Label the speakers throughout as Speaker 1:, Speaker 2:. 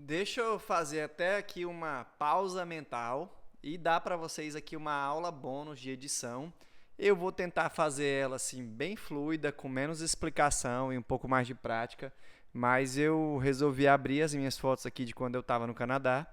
Speaker 1: Deixa eu fazer até aqui uma pausa mental e dar para vocês aqui uma aula bônus de edição. Eu vou tentar fazer ela assim bem fluida, com menos explicação e um pouco mais de prática, mas eu resolvi abrir as minhas fotos aqui de quando eu estava no Canadá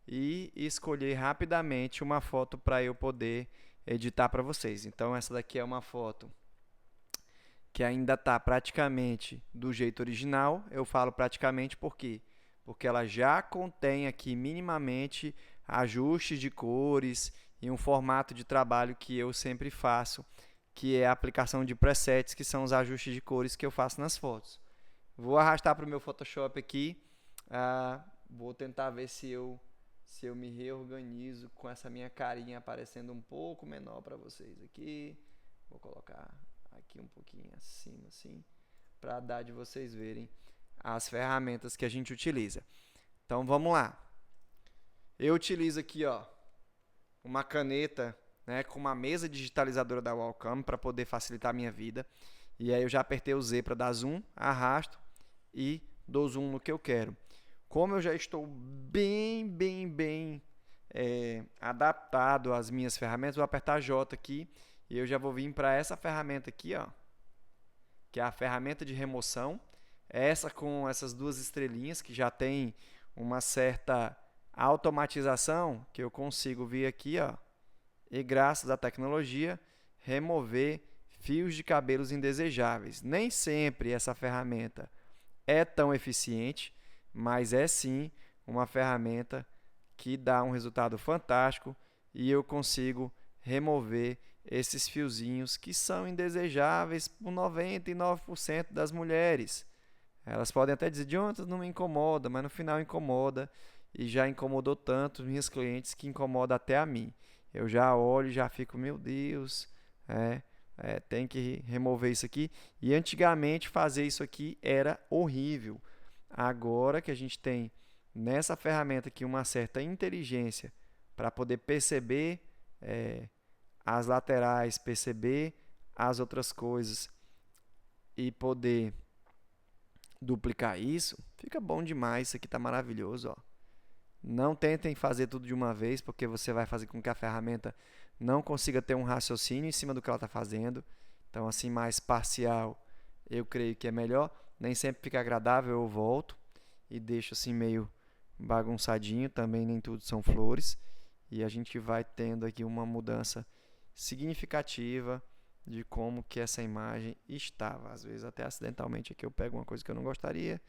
Speaker 1: e escolher rapidamente uma foto para eu poder editar para vocês. Então essa daqui é uma foto que ainda está praticamente do jeito original. Eu falo praticamente porque ela já contém aqui minimamente ajustes de cores e um formato de trabalho que eu sempre faço, que é a aplicação de presets, que são os ajustes de cores que eu faço nas fotos. Vou arrastar para o meu Photoshop aqui, vou tentar ver se eu me reorganizo com essa minha carinha aparecendo um pouco menor para vocês aqui. Vou colocar aqui um pouquinho acima assim, para dar de vocês verem as ferramentas que a gente utiliza. Então vamos lá. Eu utilizo aqui, ó, uma caneta, né, com uma mesa digitalizadora da Wacom para poder facilitar a minha vida. E aí eu já apertei o Z para dar zoom, arrasto e dou zoom no que eu quero. Como eu já estou bem adaptado às minhas ferramentas, vou apertar J aqui e eu já vou vir para essa ferramenta aqui, ó, que é a ferramenta de remoção. Essa com essas duas estrelinhas que já tem uma certa automatização, que eu consigo vir aqui, ó, e graças à tecnologia remover fios de cabelos indesejáveis. Nem sempre essa ferramenta é tão eficiente, mas é sim uma ferramenta que dá um resultado fantástico e eu consigo remover esses fiozinhos que são indesejáveis por 99% das mulheres. Elas podem até dizer, Jonathan, não me incomoda, mas no final incomoda e já incomodou tanto minhas clientes que incomoda até a mim. Eu já olho e já fico, meu Deus, tem que remover isso aqui. E antigamente fazer isso aqui era horrível. Agora que a gente tem nessa ferramenta aqui uma certa inteligência para poder perceber as laterais, perceber as outras coisas e poder duplicar isso, fica bom demais. Isso aqui está maravilhoso, ó. Não tentem fazer tudo de uma vez, porque você vai fazer com que a ferramenta não consiga ter um raciocínio em cima do que ela está fazendo. Então, assim, mais parcial, eu creio que é melhor. Nem sempre fica agradável, eu volto e deixo assim meio bagunçadinho. Também nem tudo são flores. E a gente vai tendo aqui uma mudança significativa de como que essa imagem estava. Às vezes até acidentalmente aqui eu pego uma coisa que eu não gostaria,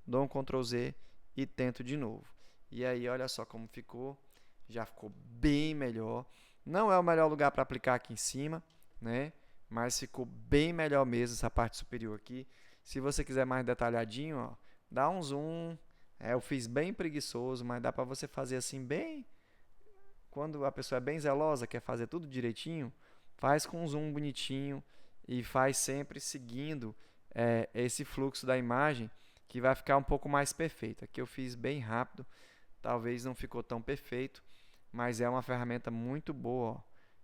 Speaker 1: dou um Ctrl Z e tento de novo. E aí olha só como ficou, já ficou bem melhor. Não é o melhor lugar para aplicar aqui em cima, né? Mas ficou bem melhor mesmo essa parte superior aqui. Se você quiser mais detalhadinho, ó, dá um zoom. Eu fiz bem preguiçoso, mas dá para você fazer assim bem. Quando a pessoa é bem zelosa, quer fazer tudo direitinho, faz com um zoom bonitinho e faz sempre seguindo esse fluxo da imagem, que vai ficar um pouco mais perfeito. Aqui eu fiz bem rápido, talvez não ficou tão perfeito, mas é uma ferramenta muito boa, ó,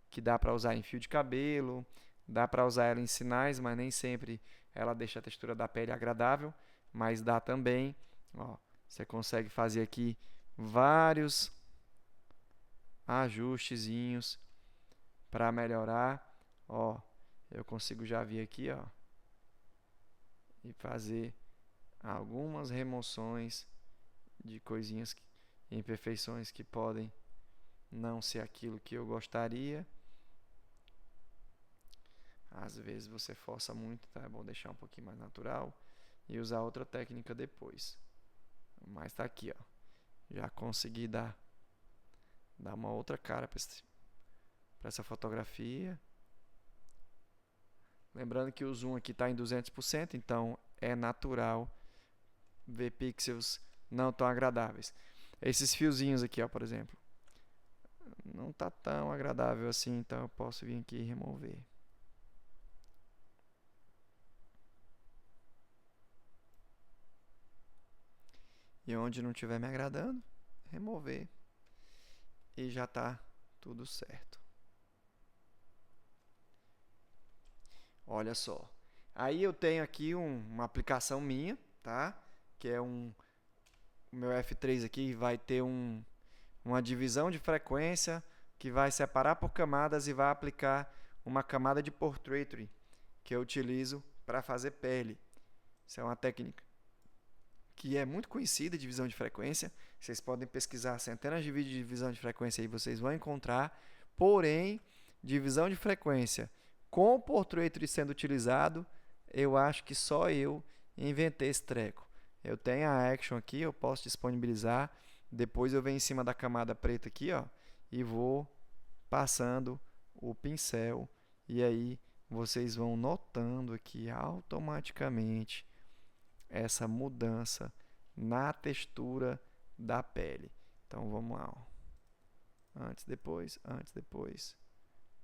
Speaker 1: que dá para usar em fio de cabelo, dá para usar ela em sinais, mas nem sempre ela deixa a textura da pele agradável, mas dá também. Ó, você consegue fazer aqui vários ajustezinhos para melhorar. Ó, eu consigo já vir aqui, ó, e fazer algumas remoções de coisinhas, imperfeições que podem não ser aquilo que eu gostaria. Às vezes você força muito, tá? É bom deixar um pouquinho mais natural e usar outra técnica depois. Mas tá aqui, ó. Já consegui dar uma outra cara para essa fotografia. Lembrando que o zoom aqui está em 200%, então é natural ver pixels não tão agradáveis. Esses fiozinhos aqui, ó, por exemplo, não tá tão agradável assim, então eu posso vir aqui e remover. E onde não estiver me agradando, remover. E já está tudo certo. Olha só. Aí eu tenho aqui uma aplicação minha, tá? Que é o meu F3 aqui vai ter uma divisão de frequência que vai separar por camadas e vai aplicar uma camada de portraiture que eu utilizo para fazer pele. Isso é uma técnica que é muito conhecida, divisão de frequência. Vocês podem pesquisar centenas de vídeos de divisão de frequência e vocês vão encontrar. Porém, divisão de frequência com o portraiture sendo utilizado, eu acho que só eu inventei esse treco. Eu tenho a Action aqui, eu posso disponibilizar. Depois eu venho em cima da camada preta aqui, ó, e vou passando o pincel. E aí vocês vão notando aqui automaticamente essa mudança na textura da pele. Então vamos lá, ó. Antes, depois,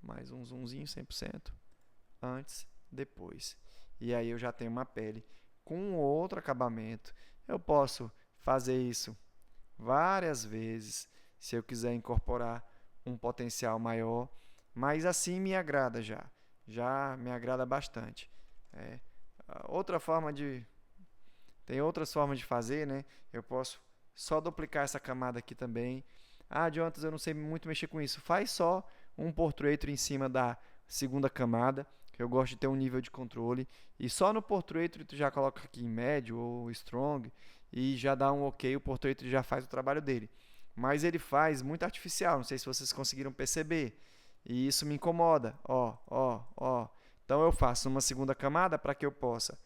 Speaker 1: mais um zoomzinho 100%, antes, depois. E aí eu já tenho uma pele com outro acabamento. Eu posso fazer isso várias vezes, se eu quiser incorporar um potencial maior, mas assim me agrada já me agrada bastante. Outra forma tem outras formas de fazer, né? Eu posso só duplicar essa camada aqui também. Jonathan, eu não sei muito mexer com isso. Faz só um portraiture em cima da segunda camada, que eu gosto de ter um nível de controle. E só no portraiture tu já coloca aqui em médio ou strong e já dá um ok, o portraiture já faz o trabalho dele. Mas ele faz muito artificial, não sei se vocês conseguiram perceber. E isso me incomoda. Ó. Então eu faço uma segunda camada para que eu possa,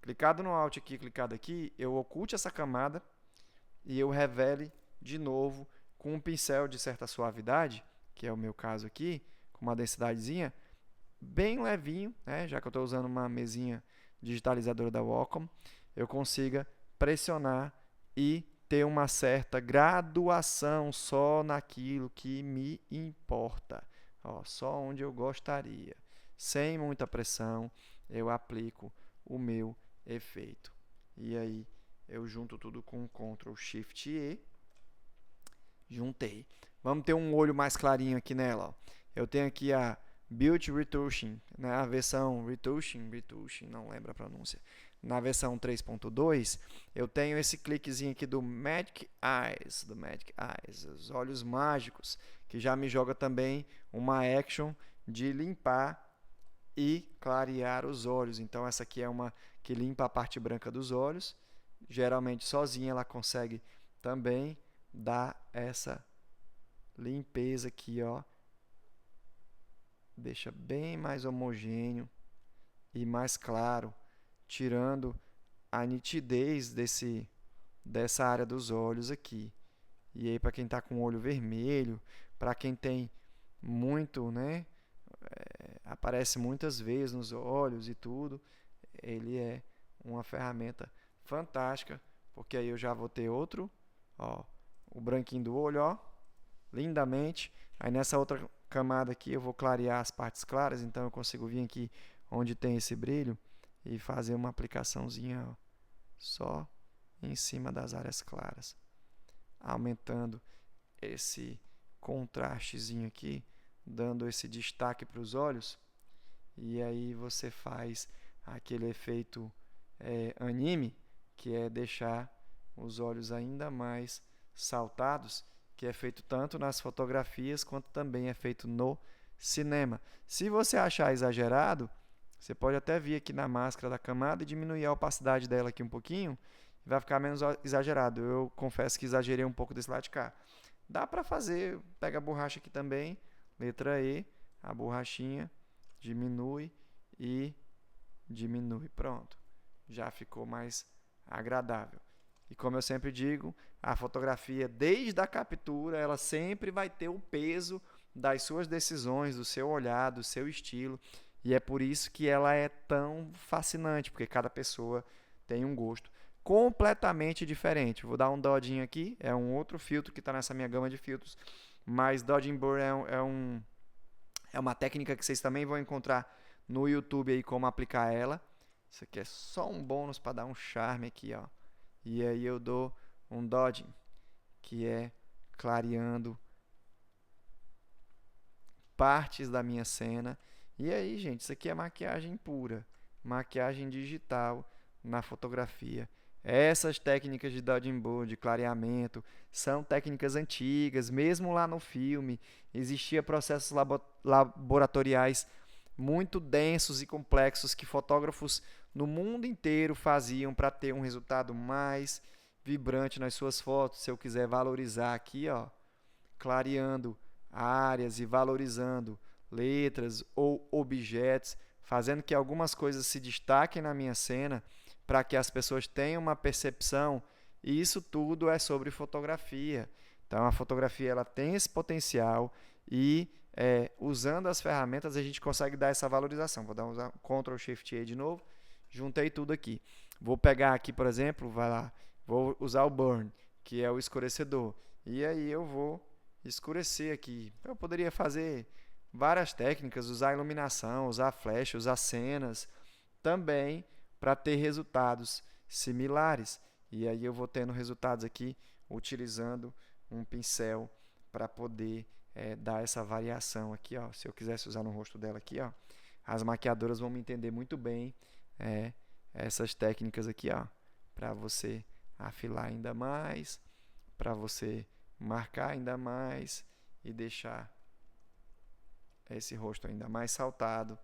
Speaker 1: clicado no Alt aqui, clicado aqui, eu oculte essa camada e eu revele de novo com um pincel de certa suavidade, que é o meu caso aqui, com uma densidadezinha bem levinho, né? Já que eu estou usando uma mesinha digitalizadora da Wacom, eu consiga pressionar e ter uma certa graduação só naquilo que me importa. Ó, só onde eu gostaria. Sem muita pressão, eu aplico o meu efeito. E aí eu junto tudo com Ctrl Shift E. Juntei. Vamos ter um olho mais clarinho aqui nela. Ó. Eu tenho aqui a Build Retouching, né? A versão Retouching, não lembro a pronúncia. Na versão 3.2, eu tenho esse cliquezinho aqui do Magic Eyes, os olhos mágicos, que já me joga também uma action de limpar e clarear os olhos. Então essa aqui é uma que limpa a parte branca dos olhos. Geralmente sozinha ela consegue também dar essa limpeza aqui, ó. Deixa bem mais homogêneo e mais claro, tirando a nitidez dessa área dos olhos aqui. E aí para quem está com o olho vermelho, para quem tem muito, né, aparece muitas vezes nos olhos e tudo, ele é uma ferramenta fantástica, porque aí eu já vou ter outro, ó, o branquinho do olho, ó, lindamente. Aí nessa outra camada aqui eu vou clarear as partes claras, então eu consigo vir aqui onde tem esse brilho e fazer uma aplicaçãozinha, ó, só em cima das áreas claras, aumentando esse contrastezinho aqui, dando esse destaque para os olhos. E aí você faz aquele efeito anime, que é deixar os olhos ainda mais saltados, que é feito tanto nas fotografias quanto também é feito no cinema. Se você achar exagerado, você pode até vir aqui na máscara da camada e diminuir a opacidade dela aqui um pouquinho, vai ficar menos exagerado. Eu confesso que exagerei um pouco desse lado de cá. Dá para fazer, pega a borracha aqui também, letra E, a borrachinha, diminui e diminui. Pronto, já ficou mais agradável. E como eu sempre digo, a fotografia, desde a captura, ela sempre vai ter o peso das suas decisões, do seu olhar, do seu estilo. E é por isso que ela é tão fascinante, porque cada pessoa tem um gosto completamente diferente. Vou dar um dodging aqui, é um outro filtro que está nessa minha gama de filtros, mas dodging burr é uma técnica que vocês também vão encontrar no YouTube aí como aplicar ela. Isso aqui é só um bônus para dar um charme aqui, ó. E aí eu dou um dodging, que é clareando partes da minha cena. E aí, gente, isso aqui é maquiagem pura, maquiagem digital na fotografia. Essas técnicas de dodging board, de clareamento, são técnicas antigas. Mesmo lá no filme, existia processos laboratoriais muito densos e complexos que fotógrafos no mundo inteiro faziam para ter um resultado mais vibrante nas suas fotos. Se eu quiser valorizar aqui, ó, clareando áreas e valorizando letras ou objetos, fazendo que algumas coisas se destaquem na minha cena para que as pessoas tenham uma percepção, e isso tudo é sobre fotografia. Então a fotografia ela tem esse potencial e usando as ferramentas a gente consegue dar essa valorização. Vou dar um Ctrl Shift A de novo, juntei tudo aqui. Vou pegar aqui, por exemplo, vai lá, vou usar o Burn, que é o escurecedor, e aí eu vou escurecer aqui. Eu poderia fazer várias técnicas, usar iluminação, usar flash, usar cenas, também para ter resultados similares. E aí eu vou tendo resultados aqui utilizando um pincel para poder dar essa variação aqui, ó. Se eu quisesse usar no rosto dela aqui, ó, as maquiadoras vão me entender muito bem essas técnicas aqui, ó, para você afilar ainda mais, para você marcar ainda mais e deixar esse rosto ainda mais saltado.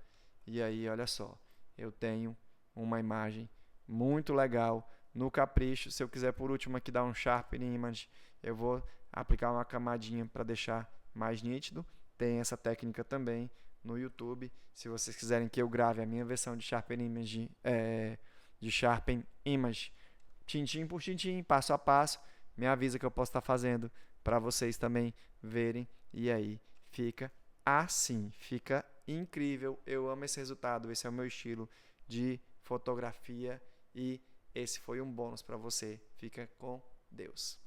Speaker 1: E aí, olha só, eu tenho uma imagem muito legal no capricho. Se eu quiser por último aqui dar um Sharpening Image, eu vou aplicar uma camadinha para deixar mais nítido. Tem essa técnica também no YouTube. Se vocês quiserem que eu grave a minha versão de Sharpening Image, tintim por tintim, passo a passo, me avisa que eu posso estar fazendo para vocês também verem. E aí fica assim, fica incrível. Eu amo esse resultado, esse é o meu estilo de fotografia e esse foi um bônus para você. Fica com Deus.